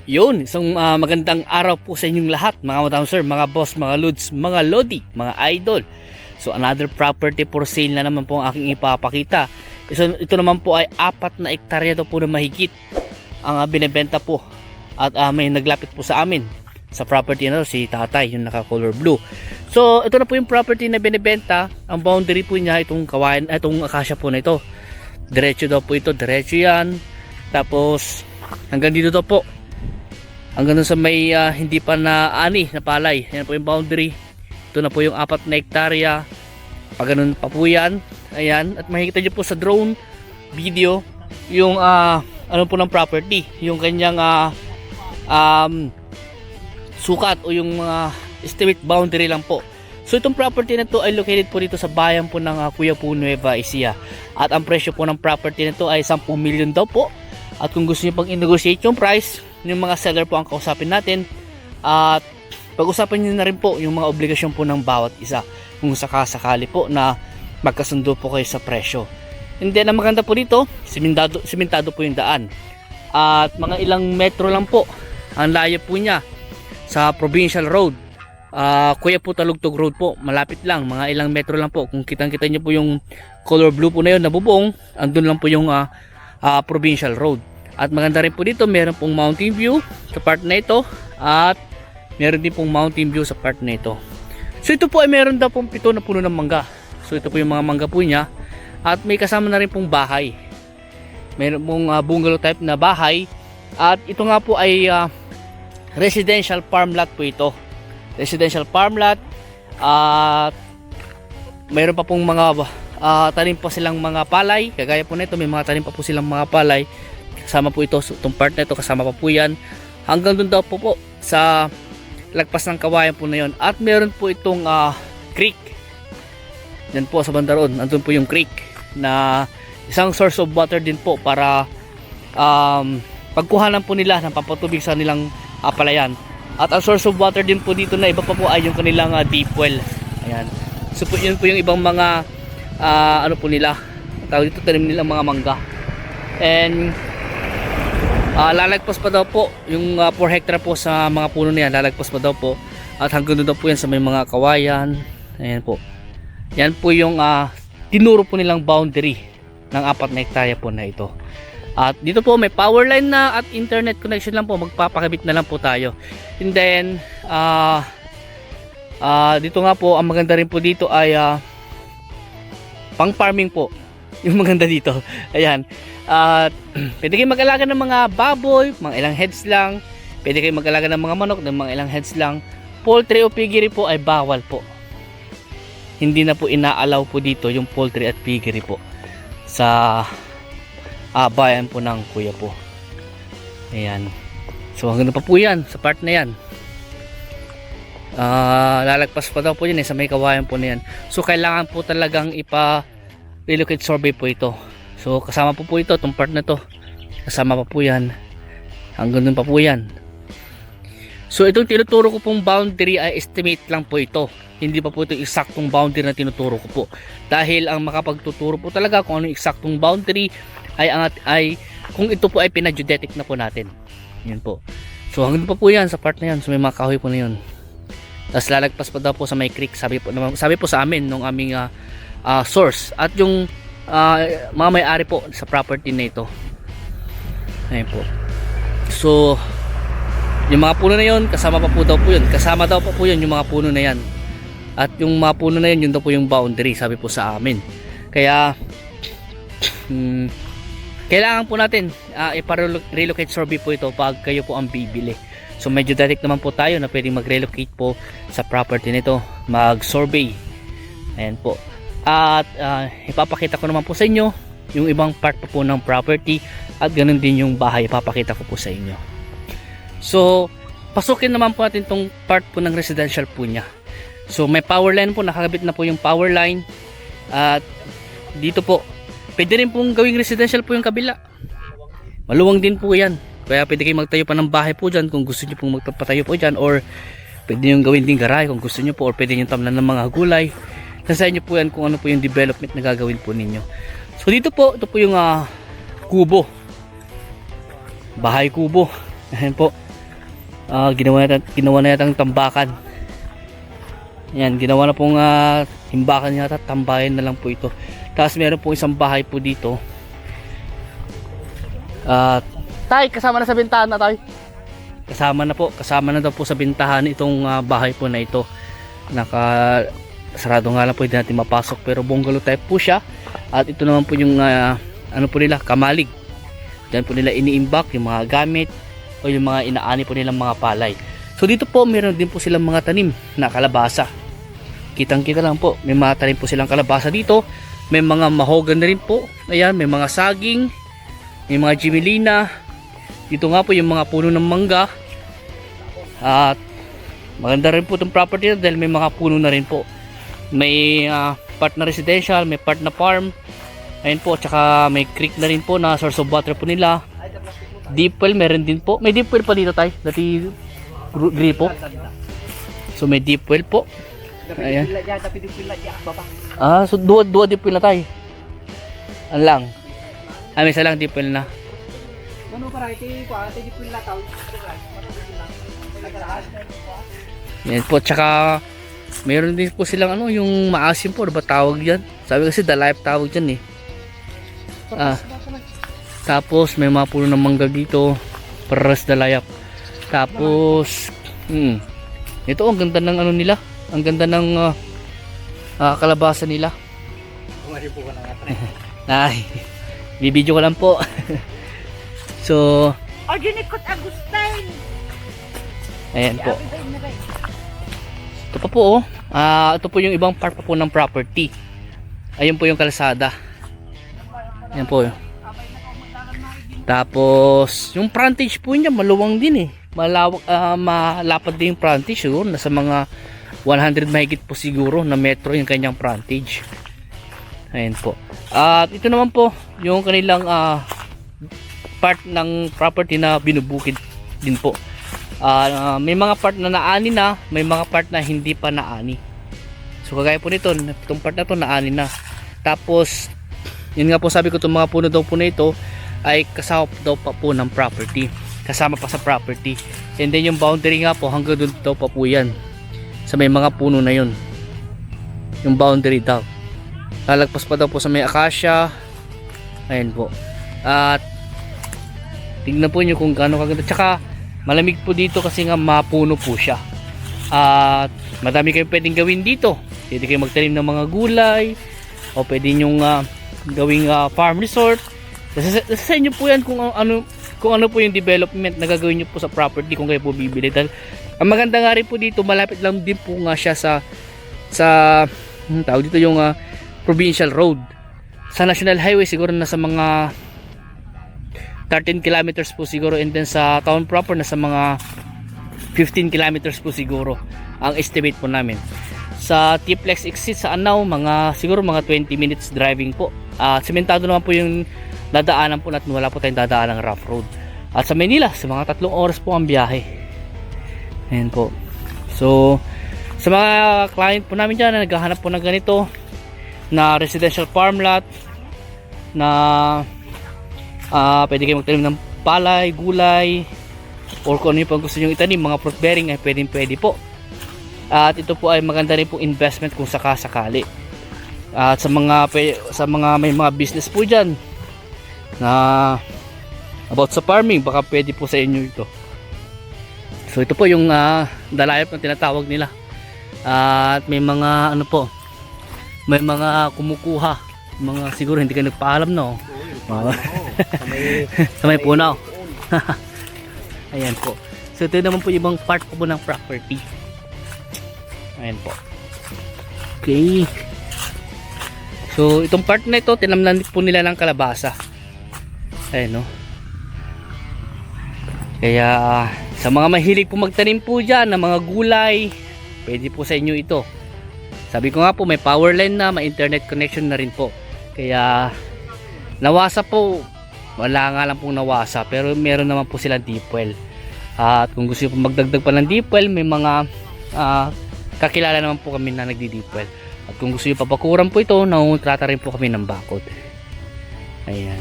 Yun, isang magandang araw po sa inyong lahat, mga madam sir, mga boss, mga lods, mga lodi, mga idol. So another property for sale na naman po ang aking ipapakita. Ito naman po ay 4 na ektarya daw po na mahigit ang binebenta po. At may naglapit po sa amin sa property na to, si tatay, yung naka color blue. So ito na po yung property na binebenta. Ang boundary po niya itong kawayan, itong akasya po na ito. Diretso daw po ito, diretso yan. Tapos hanggang dito daw po, hanggang sa may hindi pa na ani na palay. Yan po yung boundary. Ito na po yung 4 na hektarya. Pag ganun pa po yan. Ayan. At makikita nyo po sa drone video yung ano po ng property, yung kanyang sukat o yung estimate boundary lang po. So itong property na to ay located po dito sa bayan po ng Kuya Po, Nueva Ecija. At ang presyo po ng property na to ay 10 million daw po. At kung gusto niyo pang i-negotiate yung price, yung mga seller po ang kausapin natin. At pag-usapan niyo na rin po yung mga obligasyon po ng bawat isa kung sakasakali po na magkasundo po kayo sa presyo. And then ang maganda po dito, simentado po yung daan. At mga ilang metro lang po ang layo po niya sa provincial road. Kuya Po Talugtog Road po, malapit lang, mga ilang metro lang po. Kung kitang-kita niyo po yung color blue po na yun na bubong, andun lang po yung provincial road. At maganda rin po dito, meron pong mountain view sa part na ito at meron din pong mountain view sa part na ito. So ito po ay meron daw pong 7 na puno ng mangga. So ito po yung mga mangga po niya at may kasama na rin pong bahay. Meron pong bungalow type na bahay at ito nga po ay residential farm lot po ito. Residential farm lot at meron pa pong mga tanim pa silang mga palay. Kagaya po nito, may mga tanim pa po silang mga palay. Kasama po ito, so itong part na ito kasama pa po yan. Hanggang doon daw po sa lagpas ng kawayan po na yon. At meron po itong creek. Yan po sa bandaron, nandun po yung creek na isang source of water din po para pagkuhanan po nila ng pampatubig sa nilang palayan. At ang source of water din po dito na iba pa po ay yung kanilang deep well. Ayan. So po yun po yung ibang mga ano po nila, tawag dito, tanim nilang mga mangga. And lalagpas pa daw po yung 4 hectare po sa mga puno na yan, lalagpas pa daw po. At hanggang doon daw po yan sa may mga kawayan. Ayan po. Yan po yung tinuro po nilang boundary ng 4 na hektarya po na ito. At dito po may power line na at internet connection lang po, magpapakabit na lang po tayo. And then dito nga po, ang maganda rin po dito ay pang farming po yung maganda dito. Ayan. Pwede kayo mag-alaga ng mga baboy, mga ilang heads lang. Pwede kayo mag-alaga ng mga manok, ng mga ilang heads lang. Poultry o piggery po ay bawal po. Hindi na po ina-allow po dito yung poultry at piggery po sa bayan po ng Kuya Po. Ayan. So hanggang pa po yan sa part na yan. Lalagpas pa daw po yun sa may kawayan po na yan. So kailangan po talagang relocate survey po ito. So kasama po ito, itong part na to kasama pa po yan, hanggang dun pa po yan. So itong tinuturo ko pong boundary ay estimate lang po ito, hindi pa po ito eksaktong boundary na tinuturo ko po, dahil ang makapagtuturo po talaga kung ano yung eksaktong boundary ay kung ito po ay pinageodetic na po natin. Yun po. So hanggang pa po yan sa part na yan. So may mga kahoy po na yun. Tapos lalagpas pa daw po sa may creek, sabi po sa amin nung aming source at yung mga may-ari po sa property na ito. Ayun po. So yung mga puno na yun, kasama pa po daw po yun. Kasama daw pa po yun yung mga puno na yan. At yung mga puno na yun, yun daw po yung boundary, sabi po sa amin. Kaya kailangan po natin ipa-relocate survey po ito pag kayo po ang bibili. So medyo direct naman po tayo na pwedeng mag-relocate po sa property nito, mag-survey. Ayan po. At ipapakita ko naman po sa inyo yung ibang part po ng property at ganun din yung bahay, ipapakita ko po sa inyo. So pasukin naman po natin tong part po ng residential po niya. So may power line po, nakakabit na po yung power line. At dito po pwede rin pong gawing residential po yung kabila, maluwang din po yan. Kaya pwede kayo magtayo pa ng bahay po dyan kung gusto nyo pong magpatayo po dyan, or pwede nyo gawin din garahe kung gusto nyo po, or pwede nyo tamlan ng mga gulay. Nasa inyo po yan kung ano po yung development na gagawin po ninyo. So dito po, ito po yung kubo, bahay kubo. Ayan po. Ginawa na yatang tambakan. Yan, ginawa na pong himbakan yata, tambayan na lang po ito. Tapos meron po isang bahay po dito. Tay, kasama na sa bintahan na tay. Kasama na daw po sa bintahan itong bahay po na ito. Sarado nga lang po, hindi natin mapasok, pero bungalow type po siya. At ito naman po yung ano po nila, kamalig. Diyan po nila iniimbak yung mga gamit o yung mga inaani po nilang mga palay. So dito po meron din po silang mga tanim na kalabasa. Kitang kita lang po, may mga tanim po silang kalabasa dito. May mga mahogan na rin po. Ayan, may mga saging, may mga jimelina. Dito nga po yung mga puno ng mangga. At maganda rin po itong property dahil may mga puno na rin po. May part na residential, may part na farm. Ayun po, tsaka may creek na rin po na source of water po nila. Deep well meron din po. May deep well pa dito tayo, dati gripo. So may deep well po. Ayan. So dua deep well na tayo. Ano lang. May isa lang deep well na. Yan po, tsaka mayroon din po silang yung maasim po, ba tawag yan? Sabi kasi the life tawag dyan eh. Tapos may mga puno ng mangga dito, paras the life. Tapos ito, ang ganda ng nila, ang ganda ng kalabasa nila. Ay, bibidyo ko lang po. So ayan po. Ito pa po ito po yung ibang part pa po ng property. Ayun po yung kalsada. Ayan po. Tapos yung frontage po niya maluwang din eh. Malapad din yung frontage siguro. Nasa mga 100 mahigit po siguro na metro yung kanyang frontage. Ayan po. At ito naman po yung kanilang part ng property na binubukid din po. May mga part na naani na, may mga part na hindi pa naani. So kagaya po nito, itong part na to naani na. Tapos yun nga po sabi ko, itong mga puno daw po na ito ay kasama daw pa po ng property, kasama pa sa property. And then yung boundary nga po hanggang doon daw pa po yan sa may mga puno na yun, yung boundary daw. Lalagpas pa daw po sa may acacia. Ayan po. At tignan po nyo kung gaano kaganda. Tsaka malamig po dito kasi nga mapuno po siya. At madami kayong pwedeng gawin dito. Pwede kayong magtanim ng mga gulay, o pwede nyong gawing farm resort. Sa inyo po yan kung ano po yung development na gagawin nyo po sa property kung kayo po bibili. Dahil ang maganda nga rin po dito, malapit lang din po nga siya sa tawag dito yung provincial road. Sa national highway siguro nasa mga 13 kilometers po siguro, and then sa town proper nasa mga 15 kilometers po siguro ang estimate po namin. Sa T-Flex exit sa Anao, siguro mga 20 minutes driving po. Sementado naman po yung dadaanan po natin, wala po tayong dadaan ng rough road. At sa Manila, sa mga 3 oras po ang biyahe. Ayan po. So sa mga client po namin dyan na naghahanap po ng ganito na residential farm lot na pwede kayo magtanim ng palay, gulay, or kung ano yung pang gusto nyo itanim, mga fruit bearing, ay pwede po. At ito po ay maganda rin po investment kung sakasakali. At sa mga may mga business po dyan na about sa farming, baka pwede po sa inyo ito. So ito po yung dalayap na tinatawag nila. At may mga may mga kumukuha, mga siguro hindi kayo nagpaalam, no? Sa may punaw. Ayan po. So ito naman po yung ibang part po ng property. Ayan po. Okay. So itong part na ito, tinamnan po nila ng kalabasa. Ayan, no? Kaya sa mga mahilig po magtanim po dyan ng mga gulay, pwede po sa inyo ito. Sabi ko nga po, may power line na, may internet connection na rin po. Kaya nawasa po, wala nga lang pong nawasa, pero meron naman po silang deep well. At kung gusto nyo po magdagdag pa ng deep well, may mga kakilala naman po kami na nagdi-deep well. At kung gusto nyo papakuran po ito, nangungutrata rin po kami ng bakod. Ayan.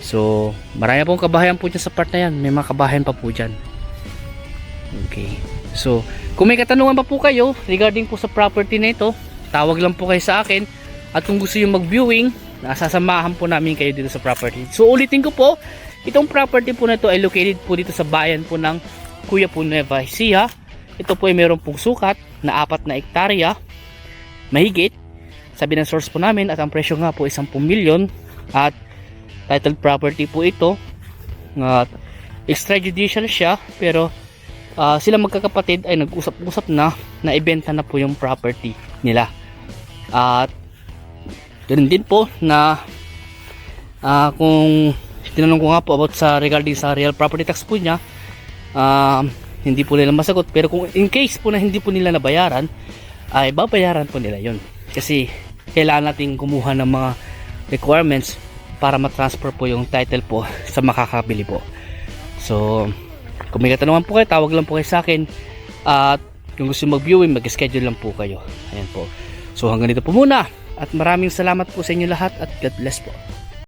So marami pong kabahayan po dyan sa part na yan. May mga kabahayan pa po dyan. Okay. So, kung may katanungan pa po kayo regarding po sa property na ito, tawag lang po kayo sa akin. At kung gusto nyo mag-viewing, nasasamahan po namin kayo dito sa property. So, ulitin ko po, itong property po na ito ay located po dito sa bayan po ng Quiapo, Nueva Ecija. Ito po ay meron pong sukat na 4 na hektarya, mahigit. Sabi ng source po namin at ang presyo nga po ay 10 milyon at titled property po ito. At extrajudicial siya, pero sila magkakapatid ay nag-usap-usap na ibenta na po yung property nila. At ganoon din po na kung tinanong ko nga po about sa regarding sa real property tax po niya, hindi po nila masagot, pero kung in case po na hindi po nila nabayaran, ay babayaran po nila yon, kasi kailangan natin kumuha ng mga requirements para matransfer po yung title po sa makakabili po. So kung may katanungan po kayo, tawag lang po kayo sa akin. At kung gusto mag-viewing, mag-schedule lang po kayo. Ayan po. So hanggang dito po muna. At maraming salamat po sa inyo lahat at God bless po.